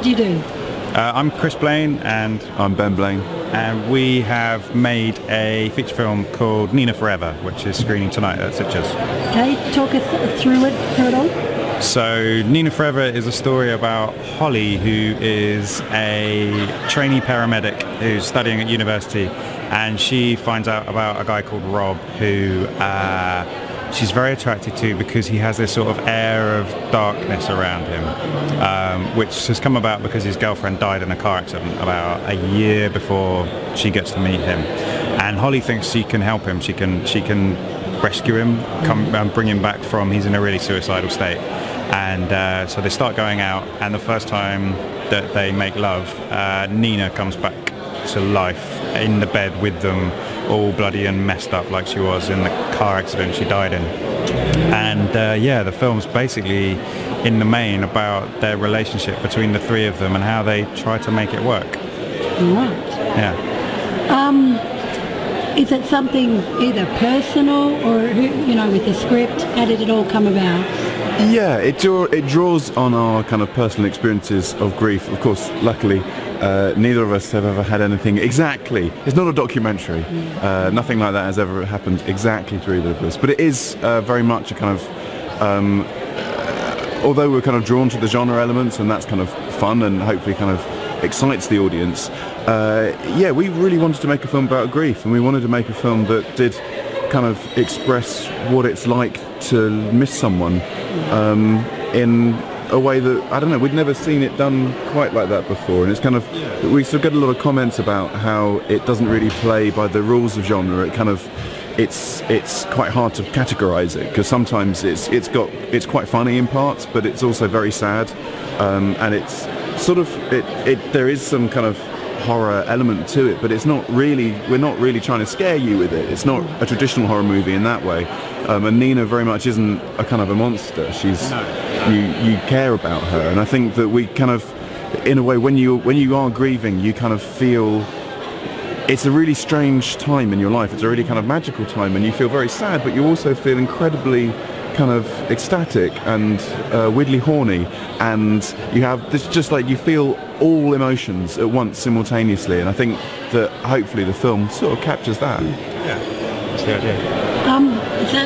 what do you do? I'm Chris Blaine, and I'm Ben Blaine. And we have made a feature film called Nina Forever, which is screening tonight at Sitges. Okay, talk us through it all. So Nina Forever is a story about Holly, who is a trainee paramedic who's studying at university, and she finds out about a guy called Rob who she's very attracted to because he has this sort of air of darkness around him, which has come about because his girlfriend died in a car accident about a year before she gets to meet him. And Holly thinks she can help him. She can rescue him, come and bring him back from, he's in a really suicidal state. And so they start going out, and the first time that they make love, Nina comes back to life in the bed with them, all bloody and messed up like she was in the car accident she died in. And yeah, the film's basically in the main about their relationship between the three of them and how they try to make it work. Right. Yeah. Is it something either personal or, you know, with the script, how did it all come about? Yeah, it draws on our kind of personal experiences of grief. Of course, luckily, neither of us have ever had anything exactly. It's not a documentary. Nothing like that has ever happened exactly to either of us. But it is very much a kind of, although we're kind of drawn to the genre elements, and that's kind of fun and hopefully kind of excites the audience. Yeah, we really wanted to make a film about grief, and we wanted to make a film that did kind of express what it's like to miss someone in a way that, I don't know, we'd never seen it done quite like that before. And it's kind of, we sort of get a lot of comments about how it doesn't really play by the rules of genre. It kind of, it's quite hard to categorize it, because sometimes it's quite funny in parts, but it's also very sad, and it's sort of, there is some kind of horror element to it, but it's not really, we're not really trying to scare you with it. It's not a traditional horror movie in that way. And Nina very much isn't a kind of a monster. She's, you care about her, and I think that we kind of, in a way, when you are grieving, you kind of feel it's a really strange time in your life. It's a really kind of magical time, and you feel very sad, but you also feel incredibly kind of ecstatic and weirdly horny, and you have this, just like you feel all emotions at once simultaneously. And I think that hopefully the film sort of captures that. Yeah, that's the idea.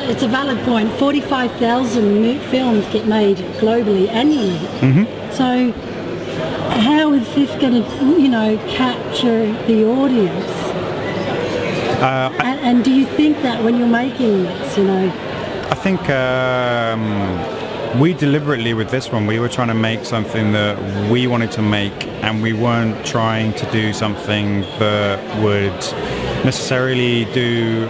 It's a valid point. 45,000 films get made globally annually. So how is this going to, you know, capture the audience? And do you think that when you're making this, you know? I think we deliberately, with this one, we were trying to make something that we wanted to make, and we weren't trying to do something that would necessarily do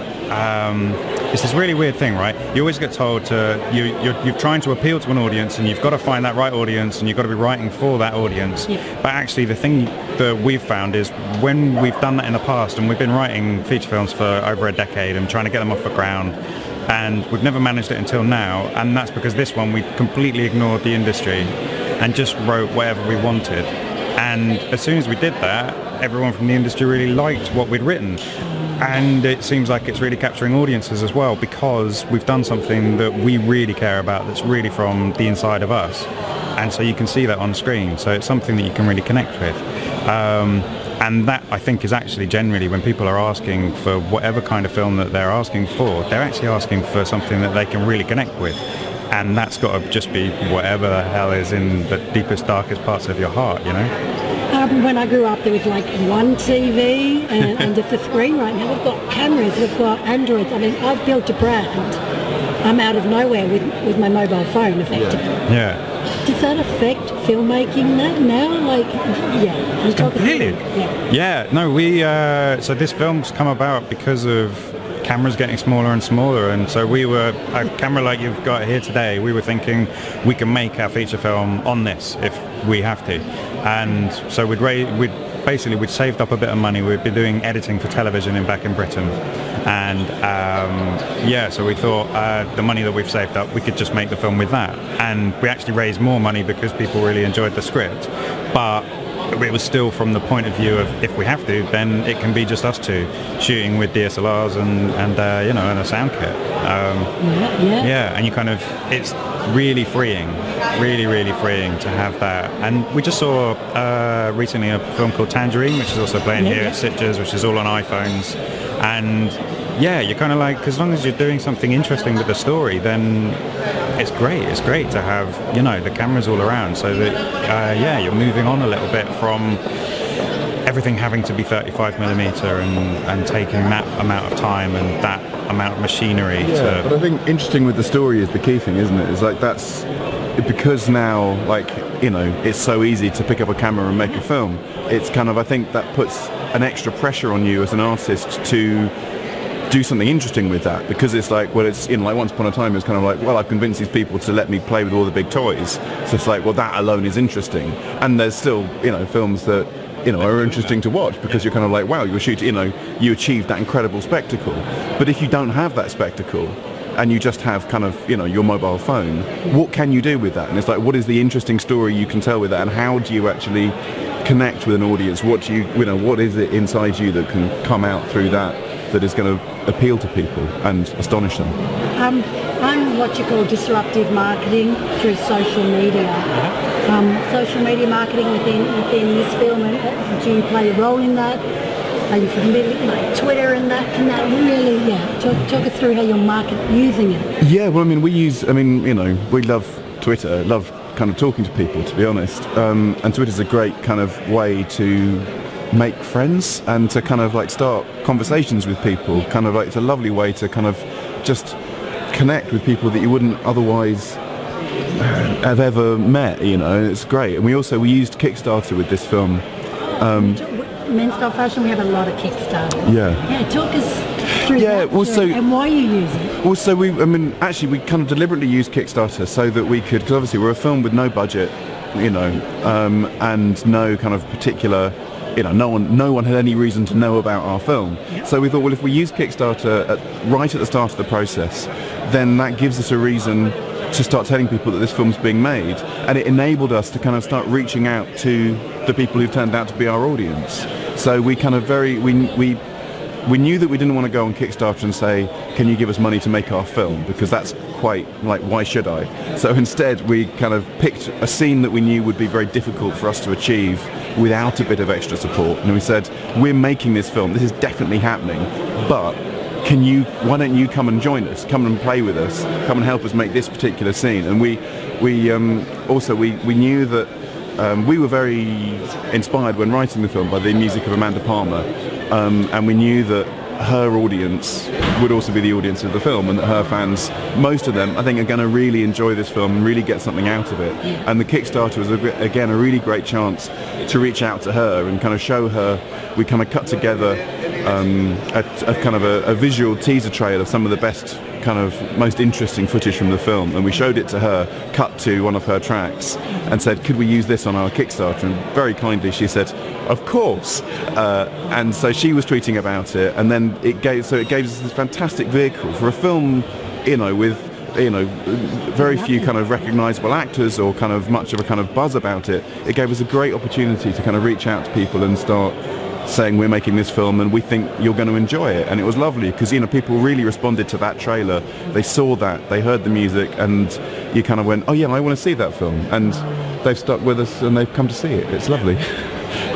it's this really weird thing, right? You always get told to, you're trying to appeal to an audience, and you've got to find that right audience, and you've got to be writing for that audience. But actually the thing that we've found is, when we've done that in the past, and we've been writing feature films for over a decade and trying to get them off the ground, and we've never managed it until now, and that's because this one we completely ignored the industry and just wrote whatever we wanted. And as soon as we did that, everyone from the industry really liked what we'd written. And it seems like it's really capturing audiences as well, because we've done something that we really care about, that's really from the inside of us. And so you can see that on screen. So it's something that you can really connect with. And that, I think, is actually generally, when people are asking for whatever kind of film that they're asking for, they're actually asking for something that they can really connect with. And that's got to just be whatever the hell is in the deepest, darkest parts of your heart, you know? When I grew up, there was like one TV and just a screen. Right now we've got cameras, we've got Androids. I mean, I've built a brand out of nowhere with my mobile phone, effectively. Yeah. Does that affect filmmaking now? Like, yeah. Completely. Yeah. No, we. So this film's come about because of cameras getting smaller and smaller, and so we were, a camera like you've got here today, we were thinking we can make our feature film on this if we have to. And so we'd saved up a bit of money. We'd been doing editing for television back in Britain, and yeah, so we thought the money that we've saved up, we could just make the film with that. And we actually raised more money because people really enjoyed the script, but it was still from the point of view of, if we have to, then it can be just us two shooting with DSLRs and you know, and a sound kit. Yeah, and you kind of, really freeing, really freeing to have that. And we just saw recently a film called Tangerine, which is also playing here at Sitges, which is all on iPhones. And yeah, you're kind of like, as long as you're doing something interesting with the story, then it's great. It's great to have, you know, the cameras all around, so that yeah, you're moving on a little bit from everything having to be 35mm and taking that amount of time and that amount of machinery. Yeah, but I think interesting with the story is the key thing, isn't it? It's like, that's because now, like, you know, it's so easy to pick up a camera and make a film. It's kind of, I think that puts an extra pressure on you as an artist to do something interesting with that, because it's like, well, it's, you know, like Once Upon a Time, it's kind of like, well, I've convinced these people to let me play with all the big toys, so it's like, well, that alone is interesting. And there's still, you know, films that, you know, are interesting to watch because you're kind of like, wow, you're shooting, you know, you achieved that incredible spectacle. But if you don't have that spectacle and you just have kind of, you know, your mobile phone, what can you do with that? And it's like, what is the interesting story you can tell with that, and how do you actually connect with an audience? What do you know, what is it inside you that can come out through that is going to appeal to people and astonish them? I'm what you call disruptive marketing through social media. Social media marketing within this film, and do you play a role in that? Are you familiar with, like, Twitter and that? Can that really, talk us through how you're using it? Yeah, well, I mean, you know, we love Twitter, love kind of talking to people, to be honest. And Twitter's a great kind of way to make friends and to kind of like start conversations with people. Kind of like, it's a lovely way to kind of just connect with people that you wouldn't otherwise have ever met, you know. It's great. And we used Kickstarter with this film. Men's Style Fashion, we have a lot of Kickstarters. Yeah, talk us through that and why you use it. Also, we kind of deliberately used Kickstarter so that we could, because obviously we're a film with no budget, you know, and no kind of particular, you know, no one had any reason to know about our film. So we thought, well, if we use Kickstarter right at the start of the process, then that gives us a reason to start telling people that this film's being made, and it enabled us to kind of start reaching out to the people who've turned out to be our audience. So we kind of we knew that we didn't want to go on Kickstarter and say, can you give us money to make our film, because that's quite like, why should I? So instead we kind of picked a scene that we knew would be very difficult for us to achieve without a bit of extra support, and we said, we're making this film, this is definitely happening, but why don't you come and join us, come and play with us, come and help us make this particular scene. And we knew that we were very inspired when writing the film by the music of Amanda Palmer, and we knew that her audience would also be the audience of the film, and that her fans, most of them, I think, are going to really enjoy this film and really get something out of it. And the Kickstarter was, again, a really great chance to reach out to her and kind of show her. We kind of cut together a kind of a visual teaser trailer of some of the best, kind of most interesting footage from the film, and we showed it to her, cut to one of her tracks, and said, could we use this on our Kickstarter? And very kindly she said, of course. And so she was tweeting about it, and then it gave us this fantastic vehicle for a film, you know, with, you know, very few kind of recognisable actors or kind of much of a kind of buzz about it. It gave us a great opportunity to kind of reach out to people and start saying, we're making this film and we think you're going to enjoy it. And it was lovely because, you know, people really responded to that trailer. They saw that, they heard the music, and you kind of went, oh yeah, I want to see that film. And they've stuck with us and they've come to see it. It's lovely.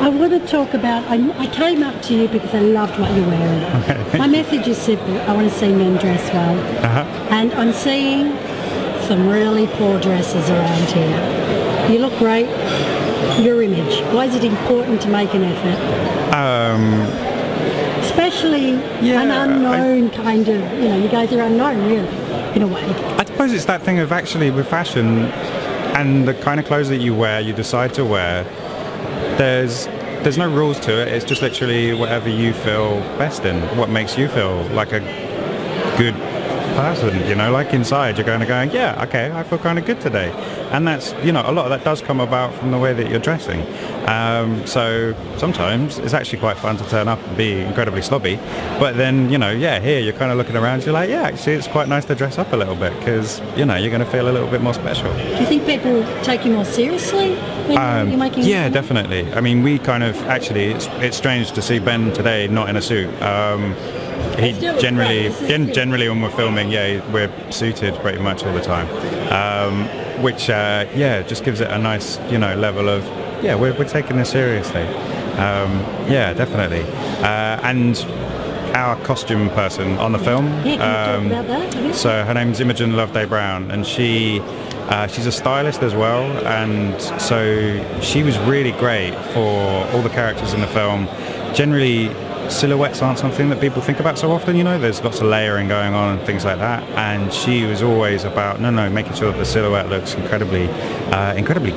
I want to talk about, I came up to you because I loved what you're wearing. Okay. My message is simple. I want to see men dress well. And I'm seeing some really poor dresses around here. You look great. Your image. Why is it important to make an effort? Especially an unknown kind of, you know, you guys are unknown really, in a way. I suppose it's that thing of, actually, with fashion and the kind of clothes that you wear, you decide to wear, there's no rules to it. It's just literally whatever you feel best in, what makes you feel like a good person, you know, like inside you're going, yeah, okay, I feel kind of good today. And that's, you know, a lot of that does come about from the way that you're dressing. So sometimes it's actually quite fun to turn up and be incredibly slobby, but then, you know, yeah, here you're kind of looking around, you're like, yeah, actually it's quite nice to dress up a little bit, because, you know, you're going to feel a little bit more special. Do you think people take you more seriously when you're making? Yeah, definitely. I mean, we kind of, actually, it's strange to see Ben today not in a suit. He generally when we're filming, yeah, we're suited pretty much all the time. which just gives it a nice, level of, we're taking this seriously. Definitely. And our costume person on the film, can you talk about that? so her name's Imogen Loveday Brown, and she's a stylist as well, and so she was really great for all the characters in the film. Generally, silhouettes aren't something that people think about so often, there's lots of layering going on and things like that, and she was always about making sure that the silhouette looks incredibly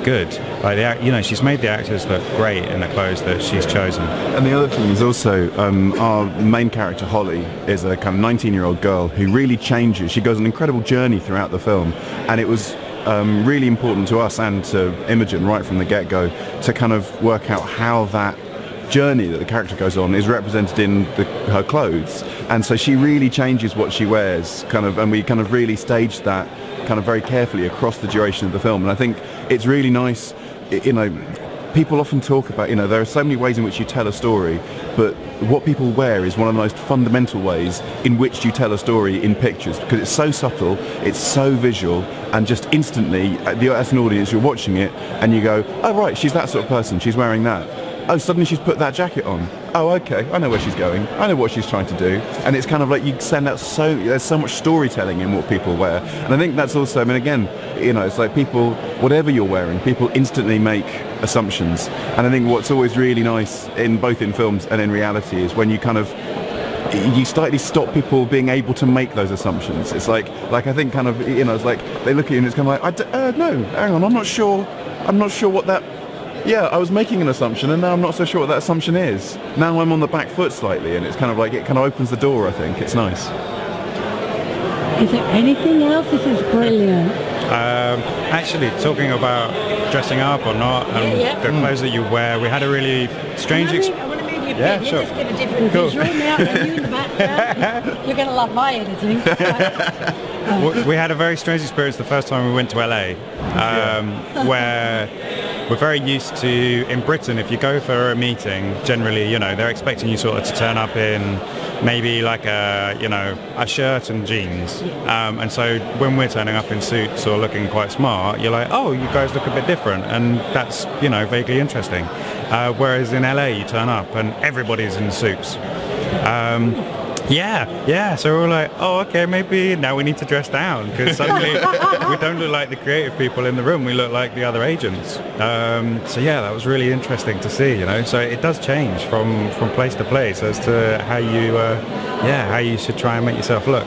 good. Like she's made the actors look great in the clothes that she's chosen. And the other thing is also our main character Holly is a kind of 19-year-old girl who really changes. She goes an incredible journey throughout the film, and it was really important to us and to Imogen right from the get-go to kind of work out how that journey that the character goes on is represented in her clothes, and so she really changes what she wears, and we kind of really staged that kind of very carefully across the duration of the film. And I think it's really nice, people often talk about, there are so many ways in which you tell a story, but what people wear is one of the most fundamental ways in which you tell a story in pictures, because it's so subtle, it's so visual, and just instantly, as an audience, you're watching it and you go, oh right, she's that sort of person, she's wearing that. Oh, suddenly she's put that jacket on. Oh, okay, I know where she's going. I know what she's trying to do. And it's kind of like you send out there's so much storytelling in what people wear. And I think that's also, again, it's like people, whatever you're wearing, people instantly make assumptions. And I think what's always really nice both in films and in reality is when you you slightly stop people being able to make those assumptions. It's like I think it's like they look at you and it's kind of like, no, hang on, I'm not sure what that... Yeah, I was making an assumption and now I'm not so sure what that assumption is. Now I'm on the back foot slightly, and it's kind of like, it kind of opens the door, I think. It's nice. Is there anything else? This is brilliant. Actually, talking about dressing up or not, and the clothes that you wear, we had a really strange experience. I want to move your pen. Sure. Just get a different visual now, and you in the background. You're going to love my editing. We had a very strange experience the first time we went to LA, where we're very used to, in Britain, if you go for a meeting, generally, they're expecting you sort of to turn up in maybe like a shirt and jeans. And so when we're turning up in suits or looking quite smart, you're like, oh, you guys look a bit different. And that's, vaguely interesting. Whereas in LA, you turn up and everybody's in suits. So we're like, oh, okay, maybe now we need to dress down, because suddenly we don't look like the creative people in the room, we look like the other agents. That was really interesting to see, so it does change from place to place as to how you should try and make yourself look.